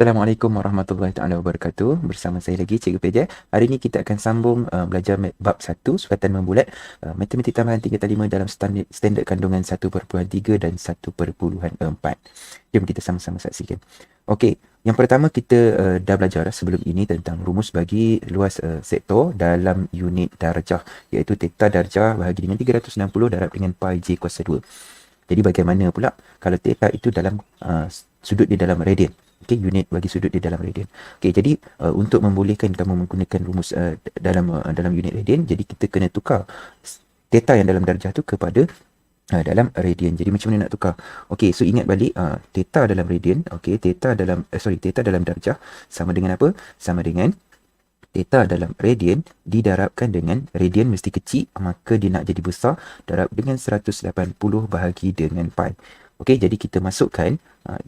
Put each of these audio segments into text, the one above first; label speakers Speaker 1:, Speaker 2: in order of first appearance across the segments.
Speaker 1: Assalamualaikum warahmatullahi taala wabarakatuh. Bersama saya lagi Cikgu Peja. Hari ini kita akan sambung belajar bab 1 sukatan membulat matematik tambahan 3/5 dalam standard kandungan 1/3 dan 1/4. Jom kita sama-sama saksikan. Okey, yang pertama kita dah belajar sebelum ini tentang rumus bagi luas sektor dalam unit darjah, iaitu theta darjah bahagi dengan 360 darab dengan pi j kuasa 2. Jadi bagaimana pula kalau theta itu dalam sudut di dalam radian? Okey, unit bagi sudut di dalam radian. Okey, jadi untuk membolehkan kamu menggunakan rumus dalam unit radian, jadi kita kena tukar theta yang dalam darjah tu kepada dalam radian. Jadi macam mana nak tukar? Okey, so ingat balik theta dalam radian, okey, theta dalam darjah sama dengan apa? Sama dengan theta dalam radian didarabkan dengan radian mesti kecil, maka dia nak jadi besar, darab dengan 180 bahagi dengan pi. Okey, jadi kita masukkan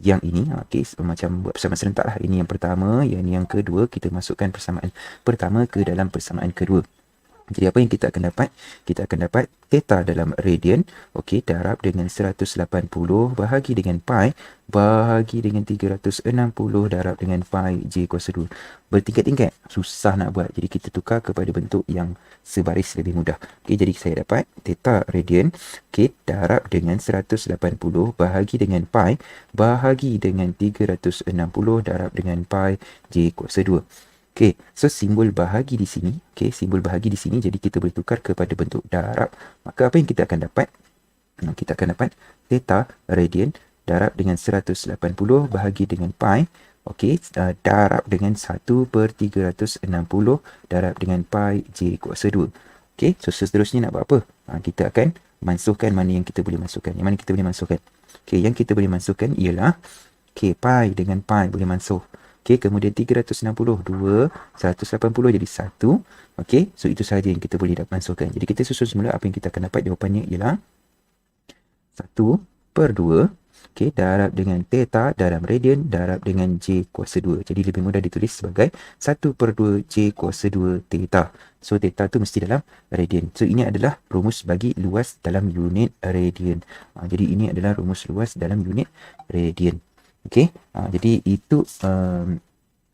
Speaker 1: yang ini, okey, macam buat persamaan serentak lah. Ini yang pertama, yang ini yang kedua, kita masukkan persamaan pertama ke dalam persamaan kedua. Jadi apa yang kita akan dapat? Kita akan dapat theta dalam radian, okey, darab dengan 180 bahagi dengan pi bahagi dengan 360 darab dengan pi j kuasa 2. Bertingkat-tingkat, susah nak buat. Jadi kita tukar kepada bentuk yang sebaris lebih mudah. Okey, jadi saya dapat theta radian, okey, darab dengan 180 bahagi dengan pi bahagi dengan 360 darab dengan pi j kuasa 2. Okey, so simbol bahagi di sini, okey, simbol bahagi di sini, jadi kita boleh tukar kepada bentuk darab. Maka apa yang kita akan dapat? Kita akan dapat theta radian darab dengan 180 bahagi dengan pi, okey, darab dengan 1/360 darab dengan pi j kuasa 2. Okey, so seterusnya nak buat apa? Kita akan masukkan mana yang kita boleh masukkan. Yang mana kita boleh masukkan? Okey, yang kita boleh masukkan ialah, okey, pi dengan pi boleh masuk. Okey, kemudian 360, 180 jadi 1. Okey, so itu sahaja yang kita boleh masukkan. Jadi kita susun semula apa yang kita akan dapat. Jawapannya ialah 1/2. Okey, darab dengan theta dalam radian darab dengan j kuasa 2. Jadi lebih mudah ditulis sebagai 1/2 j kuasa 2 theta. So theta tu mesti dalam radian. So ini adalah rumus bagi luas dalam unit radian. Jadi ini adalah rumus luas dalam unit radian. Okey, jadi itu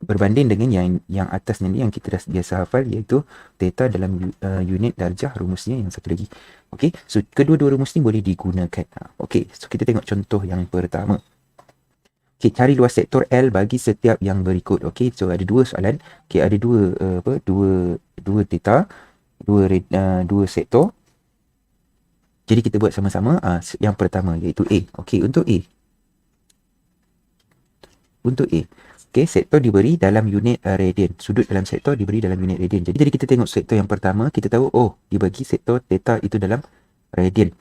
Speaker 1: berbanding dengan yang atas ni yang kita dah biasa hafal, iaitu theta dalam unit darjah, rumusnya yang satu lagi. Okey, so kedua-dua rumus ni boleh digunakan. Okey, so kita tengok contoh yang pertama. Okey, cari luas sektor L bagi setiap yang berikut. Okey, so ada dua soalan. Okey, ada dua theta, dua sektor. Jadi kita buat sama-sama. Yang pertama iaitu A. Okey, untuk A. Okey, sektor diberi dalam unit radian. Sudut dalam sektor diberi dalam unit radian. Jadi kita tengok sektor yang pertama, kita tahu dibagi sektor theta itu dalam radian.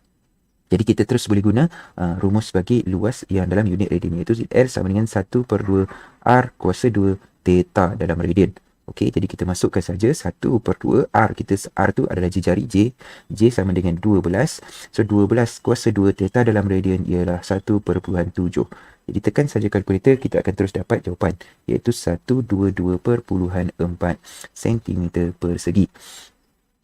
Speaker 1: Jadi kita terus boleh guna rumus bagi luas yang dalam unit radian, iaitu L sama dengan 1/2 R kuasa 2 theta dalam radian. Okey, jadi kita masukkan saja 1/2 R. R tu adalah jari J. J sama dengan 12. So 12 kuasa 2 theta dalam radian ialah 1/7. Jadi tekan saja kalkulator, kita akan terus dapat jawapan, iaitu 122.4 cm persegi.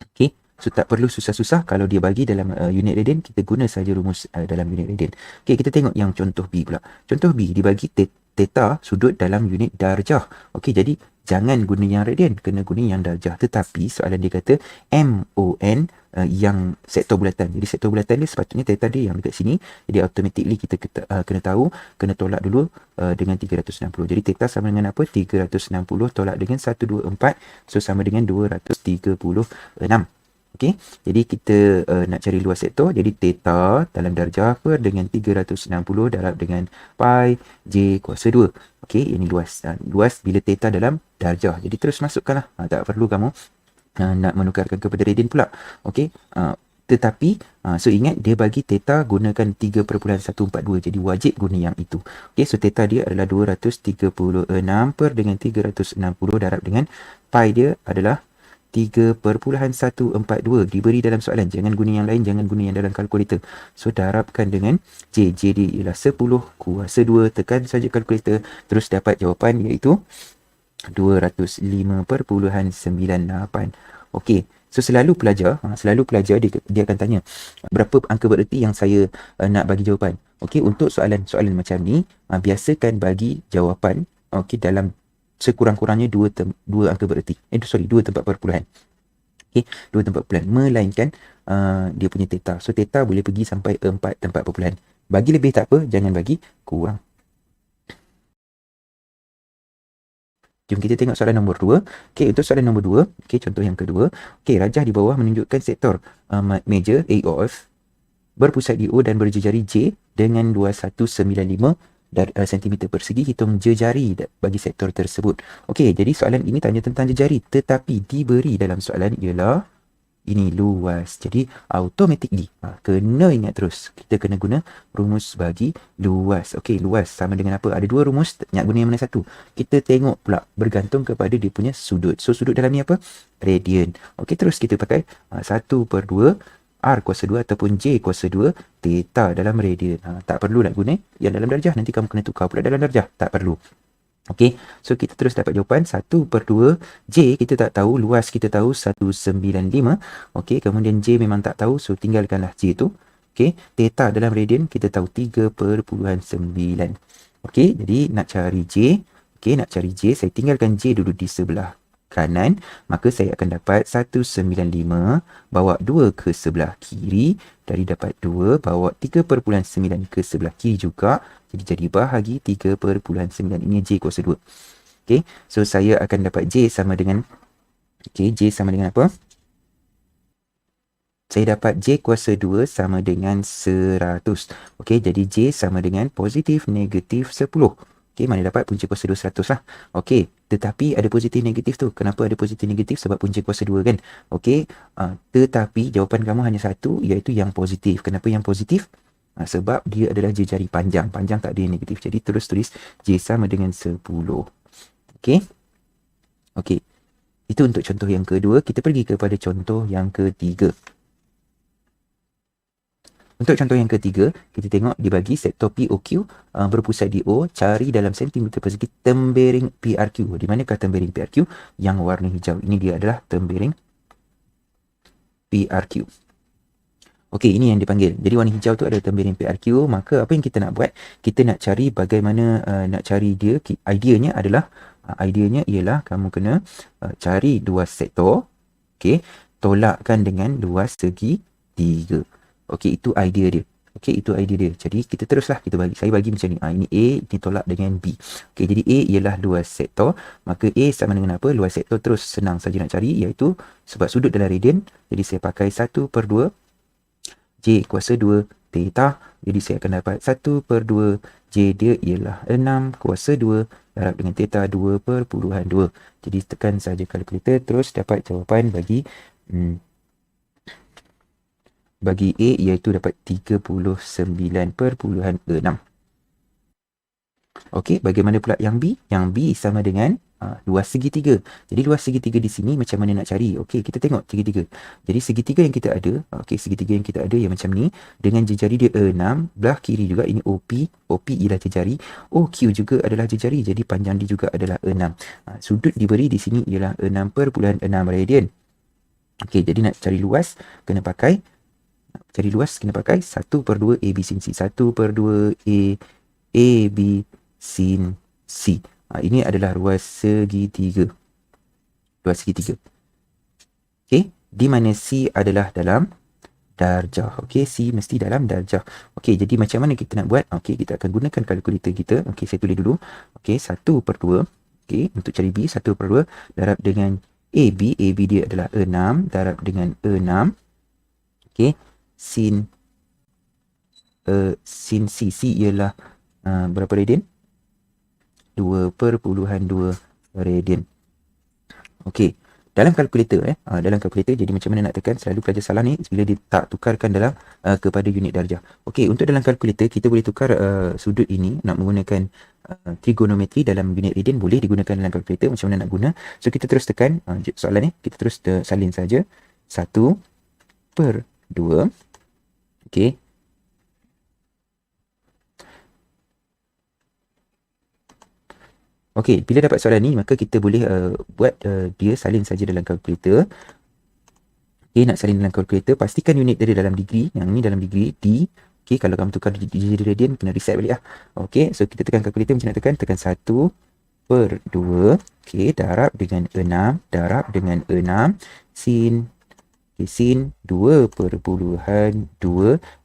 Speaker 1: Okey, so tak perlu susah-susah. Kalau dia bagi dalam unit radian, kita guna saja rumus dalam unit radian. Okey, kita tengok yang contoh B pula. Contoh B dibagi theta sudut dalam unit darjah. Okey, jadi jangan guna yang radian, kena guna yang darjah. Tetapi soalan dia kata MON yang sektor bulatan. Jadi sektor bulatan dia sepatutnya theta dia yang dekat sini. Jadi automatically kita kena tahu, kena tolak dulu dengan 360. Jadi theta sama dengan apa? 360 tolak dengan 124. So sama dengan 236. Okey, jadi kita nak cari luas sektor. Jadi theta dalam darjah per dengan 360 darab dengan pi j kuasa 2. Okey, ini luas. Luas bila theta dalam darjah. Jadi terus masukkanlah. Tak perlu kamu nak menukarkan kepada radian pula. Okey, tetapi so ingat dia bagi theta gunakan 3.142. Jadi wajib guna yang itu. Okey, so theta dia adalah 236 per dengan 360 darab dengan pi dia adalah 3.142 diberi dalam soalan. Jangan guna yang lain, jangan guna yang dalam kalkulator. So darabkan dengan J. J dia ialah 10 kuasa 2. Tekan saja kalkulator, terus dapat jawapan iaitu 205.98. Okey, so selalu pelajar dia akan tanya berapa angka bererti yang saya nak bagi jawapan. Okey, untuk soalan-soalan macam ni, biasakan bagi jawapan Okey, dalam sekurang-kurangnya dua angka bererti. Dua tempat perpuluhan. Okey, dua tempat perpuluhan. Melainkan dia punya theta. So, theta boleh pergi sampai 4 tempat perpuluhan. Bagi lebih tak apa, jangan bagi kurang. Jom kita tengok soalan nombor 2. Okey, untuk soalan nombor 2, okey, contoh yang kedua. Okey, rajah di bawah menunjukkan sektor meja A O F berpusat di O dan berjejari J dengan luas 195 cm persegi. Hitung jejari bagi sektor tersebut. Okey, jadi soalan ini tanya tentang jejari, tetapi diberi dalam soalan ialah ini luas. Jadi automatically kena ingat terus, kita kena guna rumus bagi luas. Okey, luas sama dengan apa? Ada dua rumus, nak guna yang mana satu? Kita tengok pula bergantung kepada dia punya sudut. So sudut dalam ni apa? Radian. Okey, terus kita pakai 1/2 R kuasa 2 ataupun J kuasa 2 theta dalam radian. Tak perlu nak guna yang dalam darjah, nanti kamu kena tukar pula dalam darjah. Tak perlu. Okey, so kita terus dapat jawapan 1/2 J kita tak tahu, luas kita tahu 195. Okey, kemudian J memang tak tahu, so tinggalkanlah J tu. Okey, theta dalam radian kita tahu 3/9. Okey, jadi nak cari J. Okey, nak cari J, saya tinggalkan J dulu di sebelah kanan, maka saya akan dapat 195 bawa 2 ke sebelah kiri, dari dapat 2 bawa 3/9 ke sebelah kiri juga, jadi bahagi 3/9. Ini J kuasa 2. Okey, so saya akan dapat J sama dengan, okey, J sama dengan apa? Saya dapat J kuasa 2 sama dengan 100. Okey, jadi J sama dengan positif negatif 10. Okey, mana dapat punca kuasa 2 100 lah. Okey, tetapi ada positif negatif tu. Kenapa ada positif negatif? Sebab punca kuasa 2 kan. Okey, tetapi jawapan kamu hanya satu, iaitu yang positif. Kenapa yang positif? Sebab dia adalah jejari panjang. Panjang tak ada yang negatif. Jadi terus tulis J sama dengan 10. Okey. Okey. Itu untuk contoh yang kedua. Kita pergi kepada contoh yang ketiga. Untuk contoh yang ketiga, kita tengok dibagi sektor POQ berpusat di O, cari dalam sentimeter persegi tembering PRQ. Di manakah tembering PRQ? Yang warna hijau. Ini dia adalah tembering PRQ. Okey, ini yang dipanggil. Jadi warna hijau tu adalah tembering PRQ. Maka apa yang kita nak buat? Kita nak cari bagaimana nak cari dia. Ideanya ialah kamu kena cari luas sektor. Okey, tolakkan dengan luas segi 3. Okey, itu idea dia. Okey, itu idea dia. Jadi kita teruslah saya bagi macam ni. Ini A, ini tolak dengan B. Okey, jadi A ialah luas sektor. Maka A sama dengan apa? Luas sektor terus senang saja nak cari, iaitu sebab sudut dalam radian. Jadi saya pakai 1/2 J kuasa 2 theta. Jadi saya akan dapat 1/2 J dia ialah 6 kuasa 2 darab dengan theta 2/2. Jadi tekan saja kalkulator, terus dapat jawapan bagi A iaitu dapat 39/6. Okey, bagaimana pula yang B? Yang B sama dengan luas segitiga. Jadi luas segitiga di sini macam mana nak cari? Okey, kita tengok segitiga. Jadi segitiga yang kita ada, segitiga yang kita ada yang macam ni, dengan jejari dia 6, belah kiri juga ini OP. OP ialah jejari, OQ juga adalah jejari. Jadi panjang dia juga adalah 6. Sudut diberi di sini ialah 6/6 radian. Okey, jadi nak cari luas kena pakai 1/2 AB sin C. 1/2 AB sin C. Ini adalah luas segitiga. Okey, di mana C adalah dalam darjah. Okey, C mesti dalam darjah. Okey, jadi macam mana kita nak buat? Okey, kita akan gunakan kalkulator kita. Okey, saya tulis dulu. Okey, 1/2. Okey, untuk cari B, 1/2 darab dengan AB. AB dia adalah 6 darab dengan 6. Okey, sin C. C ialah berapa radian? 2/2 radian. Okey, dalam kalkulator jadi macam mana nak tekan? Selalu pelajar salah ni bila dia tak tukarkan dalam kepada unit darjah. Okey, untuk dalam kalkulator kita boleh tukar sudut ini nak menggunakan trigonometri dalam unit radian, boleh digunakan dalam kalkulator. Macam mana nak guna? So kita terus tekan soalan ni, kita terus salin saja 1/2. Okey. Okey, bila dapat soalan ni, maka kita boleh buat dia salin saja dalam kalkulator. Okey, nak salin dalam kalkulator, pastikan unit dia dalam degree. Yang ni dalam degree D. Okey, kalau kamu tukar jadi radian, kena reset balik lah. Okey, so kita tekan kalkulator, macam nak tekan 1 per 2. Okey, darab dengan 6. Darab dengan 6. Sin. Okay, sin 2/2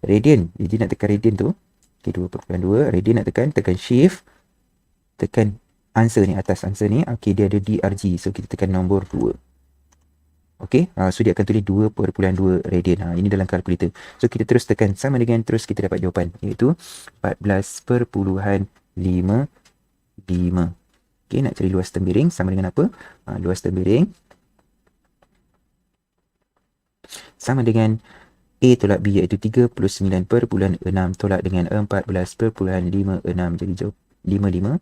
Speaker 1: radian. Jadi nak tekan radian tu. Okay, 2/2 radian nak tekan. Tekan shift. Tekan answer ni, atas answer ni. Okay, dia ada DRG. So, kita tekan nombor 2. Okay, so dia akan tulis 2/2 radian. Ini dalam kalkulator. So, kita terus tekan sama dengan, terus kita dapat jawapan. Iaitu 14.55. Okay, nak cari luas tembiring sama dengan apa? Luas tembiring sama dengan A tolak B iaitu 39.6 tolak dengan 14.56. Jadi jawab 55.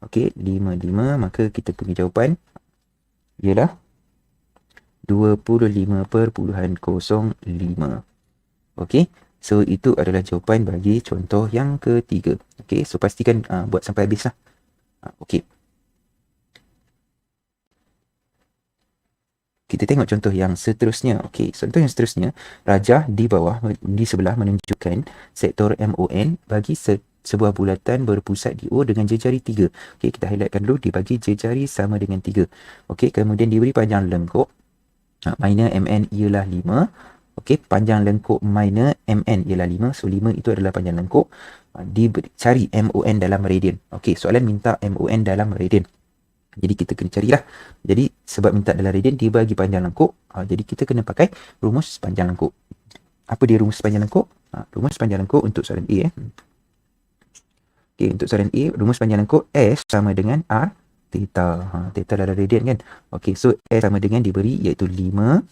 Speaker 1: Okey, 55. Maka kita punya jawapan ialah 25.05. Okey, so itu adalah jawapan bagi contoh yang ketiga. Okey, so pastikan buat sampai habis lah. Okey. Kita tengok contoh yang seterusnya. Okey, contoh yang seterusnya, rajah di bawah, di sebelah menunjukkan sektor MON bagi sebuah bulatan berpusat di O dengan jejari 3. Okey, kita highlightkan dulu, dibagi jejari sama dengan 3. Okey, kemudian diberi panjang lengkuk minor MN ialah 5. Okey, panjang lengkuk minor MN ialah 5. So 5 itu adalah panjang lengkuk. Cari MON dalam radian. Okey, soalan minta MON dalam radian. Jadi kita kena carilah. Jadi sebab minta dalam radian dibagi panjang lengkuk, jadi kita kena pakai rumus panjang lengkuk. Apa dia rumus panjang lengkuk? Rumus panjang lengkuk untuk soalan A. Okey, untuk soalan A, rumus panjang lengkuk S sama dengan R theta. Theta dalam radian kan. Okey, so S sama dengan diberi iaitu 5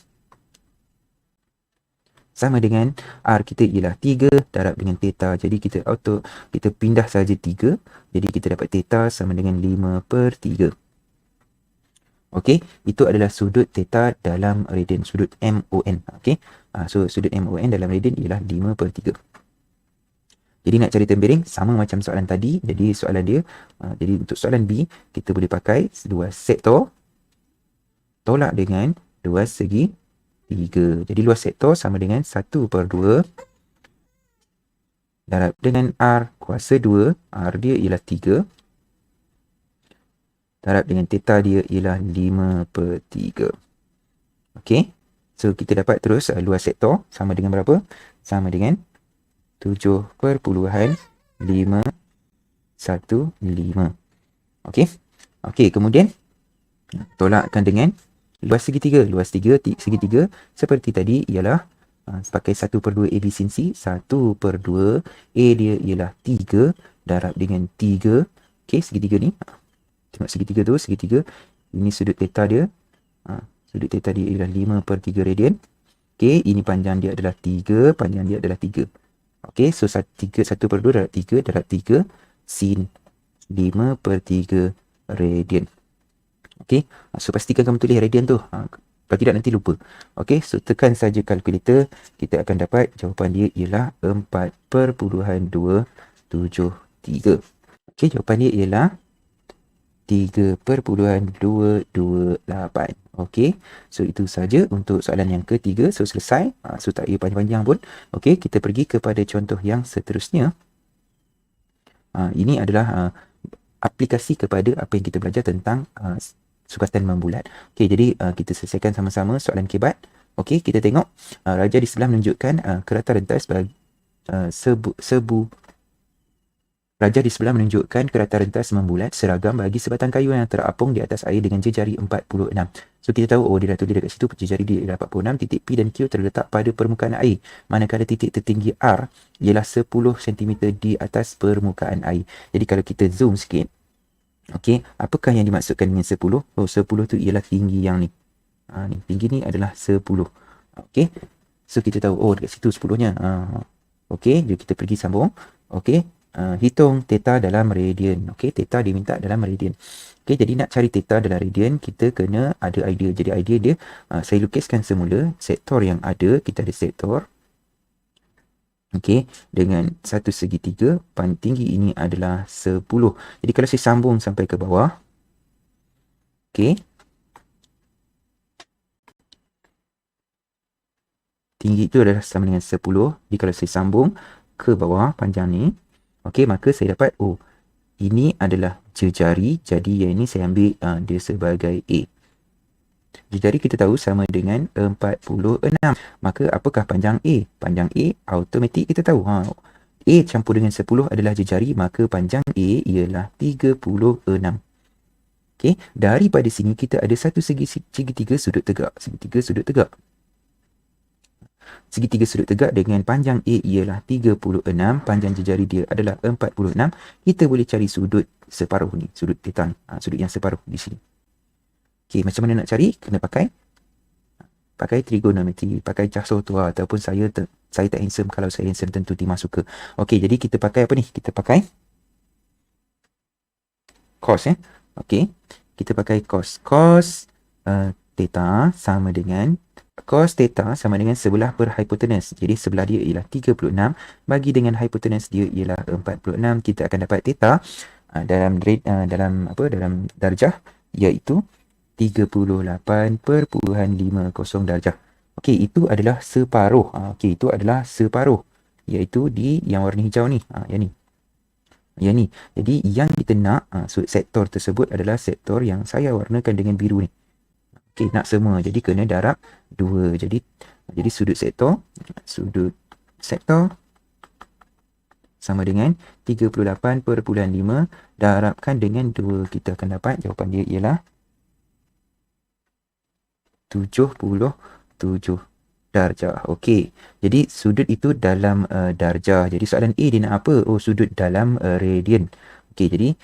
Speaker 1: sama dengan R kita ialah 3 darab dengan theta. Jadi kita pindah saja 3. Jadi kita dapat theta sama dengan 5/3. Okey, itu adalah sudut theta dalam radian, sudut MON. Okey, so sudut MON dalam radian ialah 5/3. Jadi nak cari tembiring sama macam soalan tadi. Jadi soalan dia, jadi untuk soalan B, kita boleh pakai luas sektor tolak dengan luas segi 3. Jadi luas sektor sama dengan 1/2 darab dengan R kuasa 2. R dia ialah 3. Darab dengan theta dia ialah 5/3. Okey. So kita dapat terus luas sektor sama dengan berapa? Sama dengan 7.515. Okey. Okey, kemudian tolakkan dengan luas segitiga. Luas segitiga seperti tadi ialah pakai 1/2 AB sin C. 1/2 A dia ialah 3 darab dengan 3. Okey, segitiga ni. Tengok segitiga tu, segitiga. Ini sudut theta dia. Sudut theta dia ialah 5/3 radian. Okey, ini panjang dia adalah 3, panjang dia adalah 3. Okey, so 1/2 darab 3 darab 3 sin 5/3 radian. Okey, so pastikan kamu tulis radian tu. Kalau tidak nanti lupa. Okey, so tekan saja kalkulator. Kita akan dapat jawapan dia ialah 4.273. Okey, jawapan dia ialah 3.228. Okey, so itu saja untuk soalan yang ketiga. So selesai. So tak payah panjang-panjang pun. Okey, kita pergi kepada contoh yang seterusnya. Ini adalah aplikasi kepada apa yang kita belajar tentang sukatan membulat. Okey, jadi kita selesaikan sama-sama soalan kebat. Okey, kita tengok raja di sebelah menunjukkan kerata rentas bagi Raja di sebelah menunjukkan kerata rentas membulat seragam bagi sebatang kayu yang terapung di atas air dengan jejari 46. So kita tahu, dia dah tulis dekat situ jejari dia ialah 46, titik P dan Q terletak pada permukaan air. Manakala titik tertinggi R ialah 10 cm di atas permukaan air. Jadi kalau kita zoom sikit, okey, apakah yang dimaksudkan dengan 10? 10 tu ialah tinggi yang ni. Ni tinggi ni adalah 10. Okey. So kita tahu, dekat situ 10-nya. Okey, jadi kita pergi sambung. Okey. Hitung theta dalam radian. Okey, theta diminta dalam radian. Okey, jadi nak cari theta dalam radian, kita kena ada idea. Jadi idea dia, saya lukiskan semula sektor yang ada. Kita ada sektor. Okey, dengan satu segitiga, tinggi ini adalah 10. Jadi kalau saya sambung sampai ke bawah. Okey. Tinggi itu adalah sama dengan 10. Jadi kalau saya sambung ke bawah panjang ni, okey, maka saya dapat Ini adalah jejari, jadi yang ini saya ambil dia sebagai A. Jejari kita tahu sama dengan 46. Maka apakah panjang A? Panjang A automatik kita tahu. A campur dengan 10 adalah jejari, maka panjang A ialah 36. Okey, daripada sini kita ada satu segitiga sudut tegak. Segitiga sudut tegak. Segitiga sudut tegak dengan panjang A ialah 36, panjang jejari dia adalah 46. Kita boleh cari sudut separuh ni, sudut theta ni. Sudut yang separuh di sini. Okey, macam mana nak cari? Kena pakai trigonometri, pakai Cahso tua, ataupun saya tak handsome. Kalau saya handsome tentu Timah suka. Okey, jadi kita pakai apa ni? Kita pakai cos Okey, kita pakai cos. Cos theta sama dengan sebelah per hipotenus. Jadi sebelah dia ialah 36 bagi dengan hipotenus dia ialah 46. Kita akan dapat theta dalam darjah iaitu 38.50 darjah. Okey, itu adalah separuh. Iaitu di yang warna hijau ni. Yang ni. Jadi yang kita nak sektor tersebut adalah sektor yang saya warnakan dengan biru ni. Okey, nak semua. Jadi kena darab 2. Jadi sudut sektor sama dengan 38.5 darabkan dengan 2. Kita akan dapat jawapan dia ialah 77 darjah. Okey. Jadi sudut itu dalam darjah. Jadi soalan A dia nak apa? Sudut dalam radian. Okey, jadi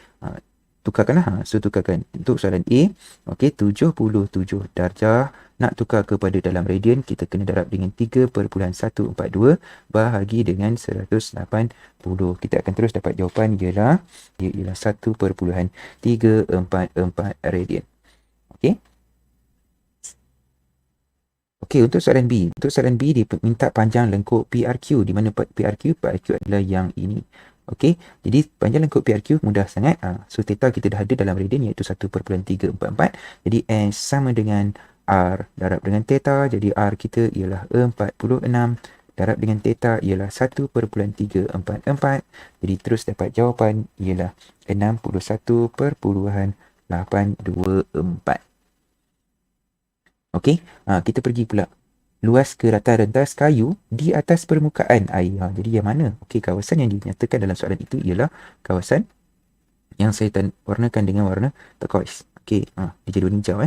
Speaker 1: tukarkanlah. Tukarkan untuk soalan A. Okey, 77 darjah nak tukar kepada dalam radian, kita kena darab dengan 3.142 bahagi dengan 180. Kita akan terus dapat jawapan ialah 1.344 radian. Okey. Okey, untuk soalan B. Dia minta panjang lengkuk PRQ. Di mana PRQ adalah yang ini. Okey, jadi panjang lengkuk PRQ mudah sangat. So theta kita dah ada dalam radian iaitu 1.344. Jadi S sama dengan R darab dengan theta. Jadi R kita ialah 46 darab dengan theta ialah 1.344. Jadi terus dapat jawapan ialah 61.824. Okey, kita pergi pula. Luas ke rata rentas kayu di atas permukaan air. Jadi yang mana? Okey, kawasan yang dinyatakan dalam soalan itu ialah kawasan yang saya warnakan dengan warna turquoise. Okey, dia jadi warna hijau.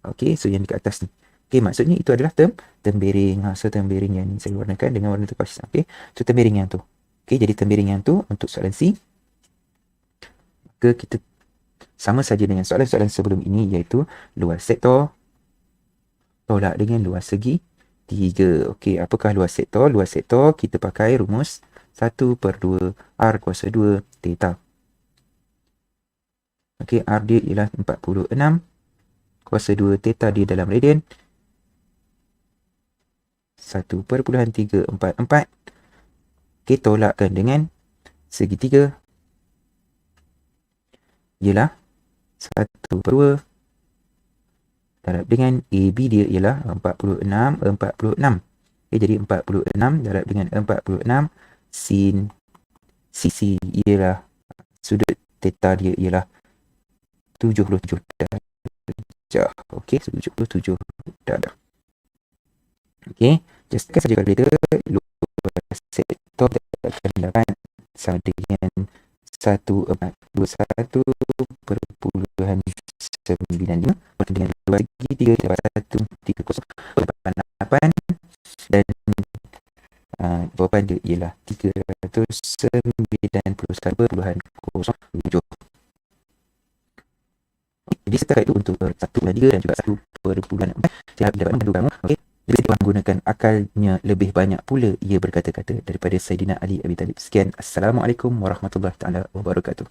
Speaker 1: Okey, so yang dekat atas ni. Okey, maksudnya itu adalah tembering. So tembering yang saya warnakan dengan warna turquoise. Okey, so tembering yang tu. Okey, jadi tembering yang tu untuk soalan C. Maka kita sama saja dengan soalan-soalan sebelum ini iaitu luas sektor tolak dengan luas segi 3. Okey, apakah luas sektor? Luas sektor kita pakai rumus 1/2 R kuasa 2 theta. Okey, R dia ialah 46 kuasa 2 theta dia dalam radian 1.344. Okey, tolakkan dengan segitiga ialah 1/2 darab dengan AB dia ialah 46. Okay, jadi 46 darab dengan 46 sin CC ialah sudut theta dia ialah 77 darjah. Okey, 77 darjah. Okey, just saja kalkulator. Luas sektor akan dapat sama dengan 1421.95 dengan luas segi 3 dapat 130.8 dan jawapan dia ialah 391.07. Jadi setakat itu untuk 1/3 dan juga 1/4. Saya harap dapat membantu kamu. Okey, lebih kurang gunakan akalnya lebih banyak pula ia berkata-kata. Daripada Saidina Ali Abi Talib. Sekian. Assalamualaikum warahmatullahi taala wabarakatuh.